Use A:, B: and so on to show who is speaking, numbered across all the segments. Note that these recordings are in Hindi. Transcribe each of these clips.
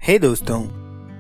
A: हे दोस्तों,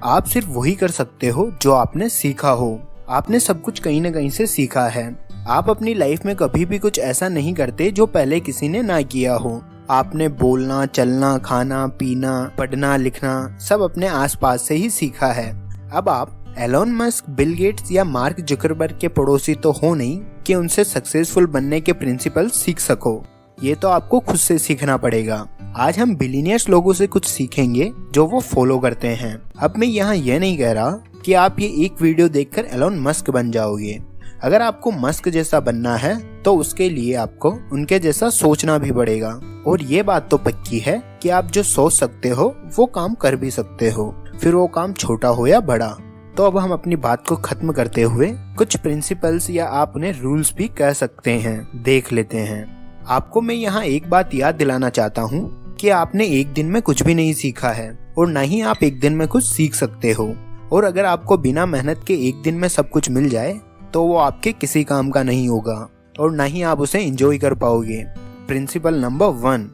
A: आप सिर्फ वही कर सकते हो जो आपने सीखा हो। आपने सब कुछ कहीं न कहीं से सीखा है। आप अपनी लाइफ में कभी भी कुछ ऐसा नहीं करते जो पहले किसी ने ना किया हो। आपने बोलना, चलना, खाना, पीना, पढ़ना, लिखना सब अपने आसपास से ही सीखा है। अब आप एलोन मस्क, बिल गेट्स या मार्क जुकरबर्ग के पड़ोसी तो हो नहीं कि उनसे सक्सेसफुल बनने के प्रिंसिपल सीख सको। ये तो आपको खुद से सीखना पड़ेगा। आज हम बिलियनियर्स लोगों से कुछ सीखेंगे जो वो फॉलो करते हैं। अब मैं यहाँ ये नहीं कह रहा कि आप ये एक वीडियो देखकर एलोन मस्क बन जाओगे। अगर आपको मस्क जैसा बनना है तो उसके लिए आपको उनके जैसा सोचना भी पड़ेगा। और ये बात तो पक्की है कि आप जो सोच सकते हो वो काम कर भी सकते हो, फिर वो काम छोटा हो या बड़ा। तो अब हम अपनी बात को खत्म करते हुए कुछ प्रिंसिपल्स या आप उन्हें रूल्स भी कह सकते हैं देख लेते हैं। आपको मैं यहाँ एक बात याद दिलाना चाहता हूँ कि आपने एक दिन में कुछ भी नहीं सीखा है और न ही आप एक दिन में कुछ सीख सकते हो। और अगर आपको बिना मेहनत के एक दिन में सब कुछ मिल जाए तो वो आपके किसी काम का नहीं होगा और न ही आप उसे एंजॉय कर पाओगे। Principle number 1,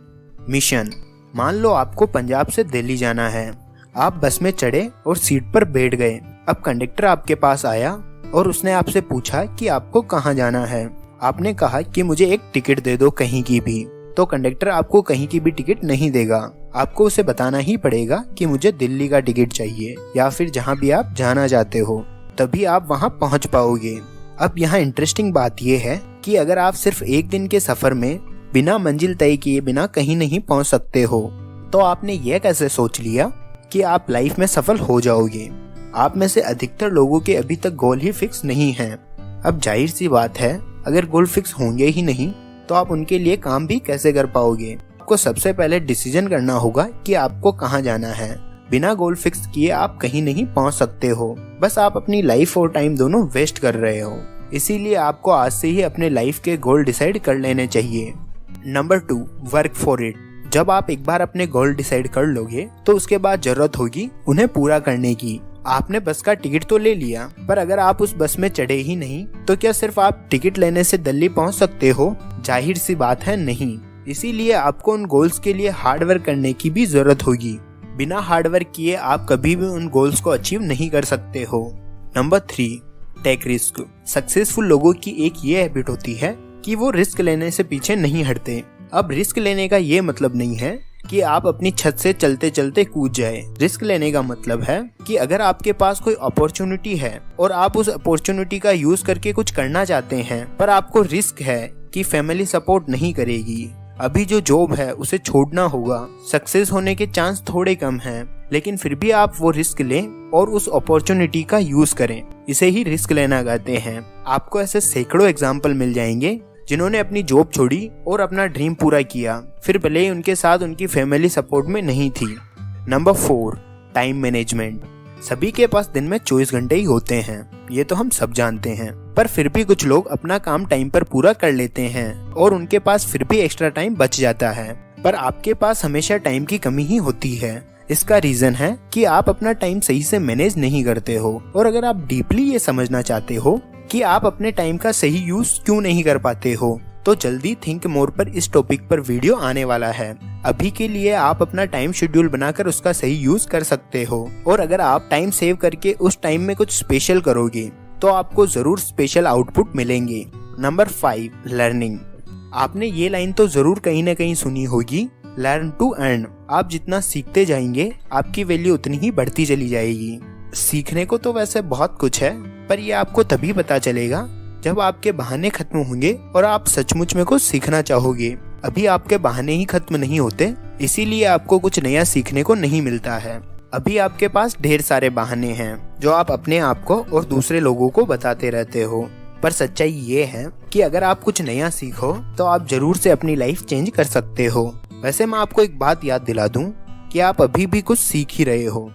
A: mission. मान लो आपको पंजाब से दिल्ली जाना है। आप बस में चढ़े और सीट पर बैठ गए। अब कंडक्टर आपके पास आया और उसने आपसे पूछा कि आपको कहाँ जाना है। आपने कहा कि मुझे एक टिकट दे दो कहीं की भी। तो कंडक्टर आपको कहीं की भी टिकट नहीं देगा। आपको उसे बताना ही पड़ेगा कि मुझे दिल्ली का टिकट चाहिए या फिर जहाँ भी आप जाना चाहते हो, तभी आप वहाँ पहुँच पाओगे। अब यहाँ इंटरेस्टिंग बात यह है कि अगर आप सिर्फ एक दिन के सफर में बिना मंजिल तय किए बिना कहीं नहीं पहुँच सकते हो तो आपने यह कैसे सोच लिया कि आप लाइफ में सफल हो जाओगे। आप में से अधिकतर लोगों के अभी तक गोल ही फिक्स नहीं है। अब जाहिर सी बात है, अगर गोल फिक्स होंगे ही नहीं तो आप उनके लिए काम भी कैसे कर पाओगे। आपको सबसे पहले डिसीजन करना होगा कि आपको कहाँ जाना है। बिना गोल फिक्स किए आप कहीं नहीं पहुँच सकते हो। बस आप अपनी लाइफ और टाइम दोनों वेस्ट कर रहे हो। इसीलिए आपको आज से ही अपने लाइफ के गोल डिसाइड कर लेने चाहिए। Number 2, work for it. जब आप एक बार अपने गोल डिसाइड कर लोगे तो उसके बाद जरूरत होगी उन्हें पूरा करने की। आपने बस का टिकट तो ले लिया, पर अगर आप उस बस में चढ़े ही नहीं तो क्या सिर्फ आप टिकट लेने से दिल्ली पहुंच सकते हो? जाहिर सी बात है नहीं। इसीलिए आपको उन गोल्स के लिए हार्ड वर्क करने की भी जरूरत होगी। बिना हार्ड वर्क किए आप कभी भी उन गोल्स को अचीव नहीं कर सकते हो। Number 3, take risk. सक्सेसफुल लोगों की एक ये हैबिट होती है कि वो रिस्क लेने से पीछे नहीं हटते। अब रिस्क लेने का ये मतलब नहीं है कि आप अपनी छत से चलते चलते कूद जाए। रिस्क लेने का मतलब है कि अगर आपके पास कोई अपॉर्चुनिटी है और आप उस अपॉर्चुनिटी का यूज करके कुछ करना चाहते हैं, पर आपको रिस्क है कि फैमिली सपोर्ट नहीं करेगी, अभी जो जॉब है उसे छोड़ना होगा, सक्सेस होने के चांस थोड़े कम हैं, लेकिन फिर भी आप वो रिस्क लें और उस अपॉर्चुनिटी का यूज करें, इसे ही रिस्क लेना कहते हैं। आपको ऐसे सैकड़ों एग्जाम्पल मिल जाएंगे जिन्होंने अपनी जॉब छोड़ी और अपना ड्रीम पूरा किया, फिर भले ही उनके साथ उनकी फैमिली सपोर्ट में नहीं थी। Number 4, time management. सभी के पास दिन में 24 घंटे ही होते हैं, ये तो हम सब जानते हैं, पर फिर भी कुछ लोग अपना काम टाइम पर पूरा कर लेते हैं और उनके पास फिर भी एक्स्ट्रा टाइम बच जाता है। पर आपके पास हमेशा टाइम की कमी ही होती है। इसका रीजन है कि आप अपना टाइम सही से मैनेज नहीं करते हो। और अगर आप डीपली ये समझना चाहते हो कि आप अपने टाइम का सही यूज क्यों नहीं कर पाते हो, तो जल्दी थिंक मोर पर इस टॉपिक पर वीडियो आने वाला है। अभी के लिए आप अपना टाइम शेड्यूल बनाकर उसका सही यूज कर सकते हो। और अगर आप टाइम सेव करके उस टाइम में कुछ स्पेशल करोगे तो आपको जरूर स्पेशल आउटपुट मिलेंगे। Number 5, learning. आपने ये लाइन तो जरूर कहीं न कहीं सुनी होगी, लर्न टू अर्न। आप जितना सीखते जाएंगे आपकी वैल्यू उतनी ही बढ़ती चली जाएगी। सीखने को तो वैसे बहुत कुछ है, पर ये आपको तभी पता चलेगा जब आपके बहाने खत्म होंगे और आप सचमुच में कुछ सीखना चाहोगे। अभी आपके बहाने ही खत्म नहीं होते, इसीलिए आपको कुछ नया सीखने को नहीं मिलता है। अभी आपके पास ढेर सारे बहाने हैं जो आप अपने आप को और दूसरे लोगों को बताते रहते हो। पर सच्चाई ये है कि अगर आप कुछ नया सीखो तो आप जरूर से अपनी लाइफ चेंज कर सकते हो। वैसे मैं आपको एक बात याद दिला दूं कि आप अभी भी कुछ सीख ही रहे हो।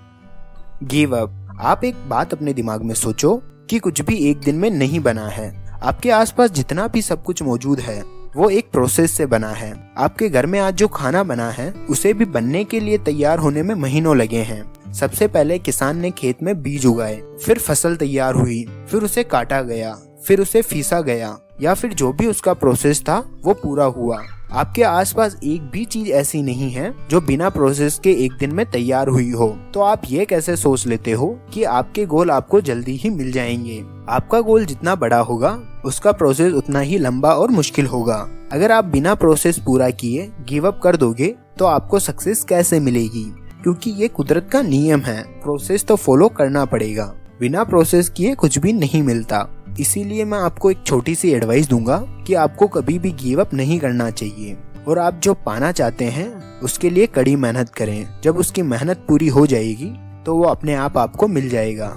A: Give up. आप एक बात अपने दिमाग में सोचो कि कुछ भी एक दिन में नहीं बना है। आपके आसपास जितना भी सब कुछ मौजूद है वो एक प्रोसेस से बना है। आपके घर में आज जो खाना बना है उसे भी बनने के लिए तैयार होने में महीनों लगे हैं। सबसे पहले किसान ने खेत में बीज उगाए, फिर फसल तैयार हुई, फिर उसे काटा गया, फिर उसे फीसा गया, या फिर जो भी उसका प्रोसेस था वो पूरा हुआ। आपके आसपास एक भी चीज ऐसी नहीं है जो बिना प्रोसेस के एक दिन में तैयार हुई हो। तो आप ये कैसे सोच लेते हो कि आपके गोल आपको जल्दी ही मिल जाएंगे। आपका गोल जितना बड़ा होगा उसका प्रोसेस उतना ही लंबा और मुश्किल होगा। अगर आप बिना प्रोसेस पूरा किए गिव अप कर दोगे तो आपको सक्सेस कैसे मिलेगी, क्योंकि ये कुदरत का नियम है। प्रोसेस तो फॉलो करना पड़ेगा, बिना प्रोसेस किए कुछ भी नहीं मिलता। इसीलिए मैं आपको एक छोटी सी एडवाइस दूंगा कि आपको कभी भी गिव अप नहीं करना चाहिए और आप जो पाना चाहते हैं उसके लिए कड़ी मेहनत करें। जब उसकी मेहनत पूरी हो जाएगी तो वो अपने आप आपको मिल जाएगा।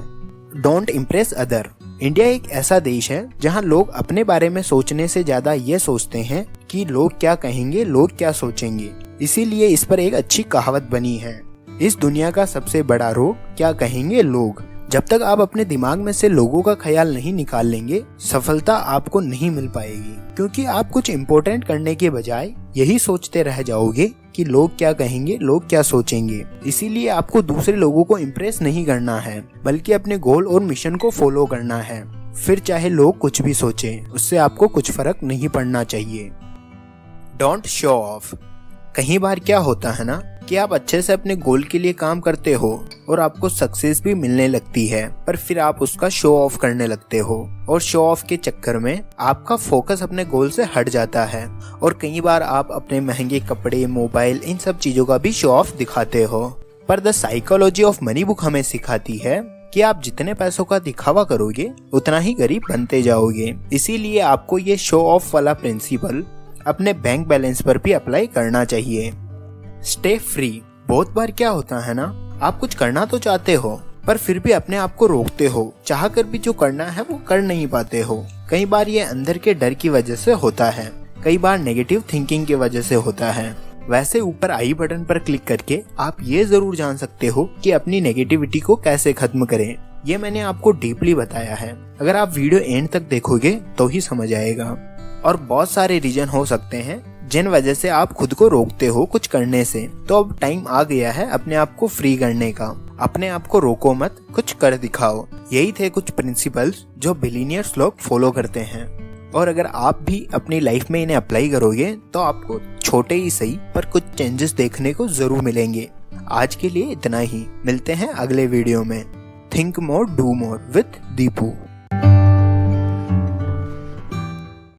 A: Don't impress other. इंडिया एक ऐसा देश है जहां लोग अपने बारे में सोचने से ज्यादा ये सोचते हैं कि लोग क्या कहेंगे, लोग क्या सोचेंगे। इसीलिए इस पर एक अच्छी कहावत बनी है, इस दुनिया का सबसे बड़ा रोग क्या कहेंगे लोग। जब तक आप अपने दिमाग में से लोगों का ख्याल नहीं निकाल लेंगे, सफलता आपको नहीं मिल पाएगी, क्योंकि आप कुछ इम्पोर्टेंट करने के बजाय यही सोचते रह जाओगे कि लोग क्या कहेंगे, लोग क्या सोचेंगे। इसीलिए आपको दूसरे लोगों को इम्प्रेस नहीं करना है, बल्कि अपने गोल और मिशन को फॉलो करना है। फिर चाहे लोग कुछ भी सोचें, उससे आपको कुछ फर्क नहीं पड़ना चाहिए। Don't show off. कई बार क्या होता है ना कि आप अच्छे से अपने गोल के लिए काम करते हो और आपको सक्सेस भी मिलने लगती है, पर फिर आप उसका शो ऑफ करने लगते हो और शो ऑफ के चक्कर में आपका फोकस अपने गोल से हट जाता है और कई बार आप अपने महंगे कपड़े, मोबाइल, इन सब चीजों का भी शो ऑफ दिखाते हो। पर the psychology of money book हमें सिखाती है कि आप जितने पैसों का दिखावा करोगे उतना ही गरीब बनते जाओगे। इसीलिए आपको ये शो ऑफ वाला प्रिंसिपल अपने बैंक बैलेंस पर भी अप्लाई करना चाहिए। Stay free. बहुत बार क्या होता है ना, आप कुछ करना तो चाहते हो पर फिर भी अपने आप को रोकते हो, चाह कर भी जो करना है वो कर नहीं पाते हो। कई बार ये अंदर के डर की वजह से होता है, कई बार नेगेटिव थिंकिंग की वजह से होता है। वैसे ऊपर आई बटन पर क्लिक करके आप ये जरूर जान सकते हो कि अपनी नेगेटिविटी को कैसे खत्म करें। ये मैंने आपको डीपली बताया है, अगर आप वीडियो एंड तक देखोगे तो ही समझ आएगा। और बहुत सारे रीजन हो सकते हैं जिन वजह से आप खुद को रोकते हो कुछ करने से। तो अब टाइम आ गया है अपने आप को फ्री करने का। अपने आप को रोको मत, कुछ कर दिखाओ। यही थे कुछ प्रिंसिपल्स जो बिलीनियर्स लोग फॉलो करते हैं, और अगर आप भी अपनी लाइफ में इन्हें अप्लाई करोगे तो आपको छोटे ही सही पर कुछ चेंजेस देखने को जरूर मिलेंगे। आज के लिए इतना ही, मिलते हैं अगले वीडियो में। Think more do more with Deepu.